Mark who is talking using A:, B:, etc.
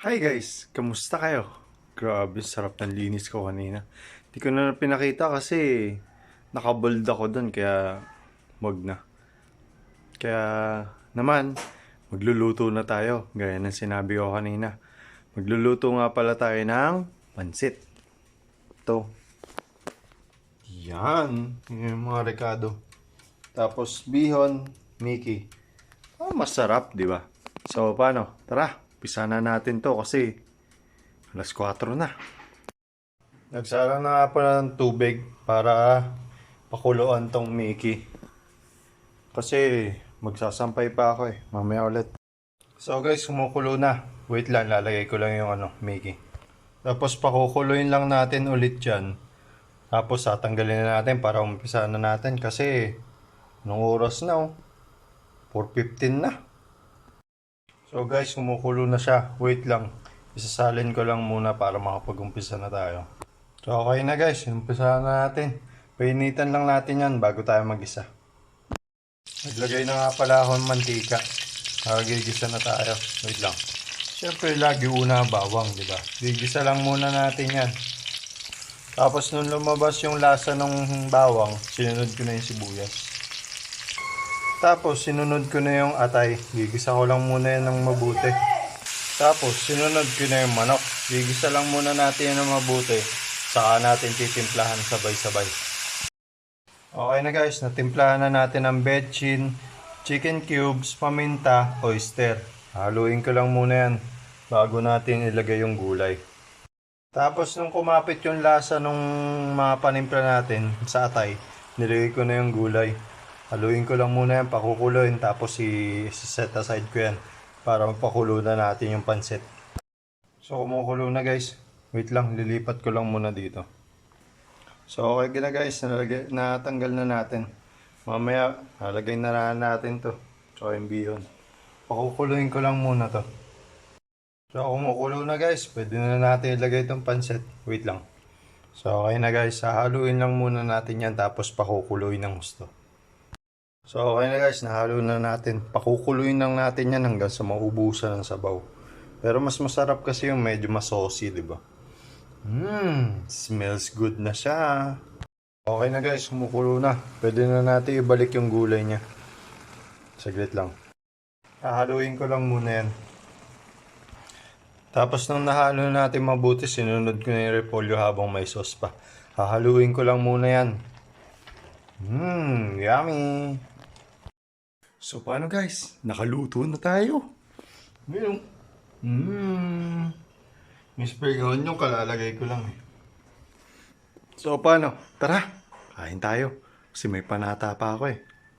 A: Hi guys! Kamusta kayo? Grabe, sarap ng linis ko kanina. Di ko na pinakita kasi nakabold ako dun kaya wag na. Kaya naman, magluluto na tayo. Gaya ng sinabi ko kanina. Magluluto nga pala tayo ng pansit. Ito. Yan. Yan yung mga rekado. Tapos bihon, Mickey. Masarap, di ba? So, paano? Tara, pisa na natin to kasi alas 4 na. Nagsalang na nga pala ng tubig para pakuluan tong Mickey. Kasi magsasampay pa ako eh. Mamaya ulit. So guys, kumukulo na. Wait lang, lalagay ko lang yung Mickey. Tapos pakukuluin lang natin ulit yan. Tapos tatanggalin na natin para umpisa na natin kasi nung oras na oh. 4:15 na. So guys, kumukulo na siya. Wait lang. Isasalin ko lang muna para makapag-umpisa na tayo. So okay na guys, umpisa na natin. Painitan lang natin yan bago tayo mag-isa. Naglagay na nga pala ako ng mantika. Gigisa na tayo. Wait lang. Siyempre lagi una bawang, di ba? Gigisa lang muna natin yan. Tapos nung lumabas yung lasa ng bawang, sinunod ko na yung sibuyas. Tapos sinunod ko na yung atay. Gigisa ko lang muna yan ng mabuti. Tapos sinunod ko na yung manok. Gigisa lang muna natin yan ng mabuti. Saka natin titimplahan sabay-sabay. Okay na guys, natimplahan na natin ang betchin, chicken cubes, paminta, oyster. Haluin ko lang muna yan bago natin ilagay yung gulay. Tapos nung kumapit yung lasa nung mga panimpla natin sa atay, nilagay ko na yung gulay. Haluin ko lang muna yan, pakukuloyin, tapos i-set aside ko yan para magpakulo na natin yung pansit. So kumukulo na guys. Wait lang, lilipat ko lang muna dito. So okay na guys, natanggal na natin. Mamaya, nalagay na natin to. So yung bihon. Pakukuluin ko lang muna to. So kumukulo na guys, pwede na natin ilagay itong pansit. Wait lang. So okay na guys, hahaluin lang muna natin yan tapos pakukuluin ng gusto. So okay na guys, nahalo na natin. Pakukuluin lang natin yan hanggang sa maubusan ng sabaw. Pero mas masarap kasi yung medyo saucy, di ba? Smells good na siya. Okay na guys, kumukulo na. Pwede na natin ibalik yung gulay niya. Saglit lang. Hahaluin ko lang muna yan. Tapos nung nahalo natin mabuti, sinunod ko na yung repolyo habang may sauce pa. Hahaluin ko lang muna yan. Yummy! So paano guys? Nakaluto na tayo. Ngayon. May spring onion, kalalagay ko lang eh. So paano? Tara, kain tayo. Kasi may panata pa ako eh.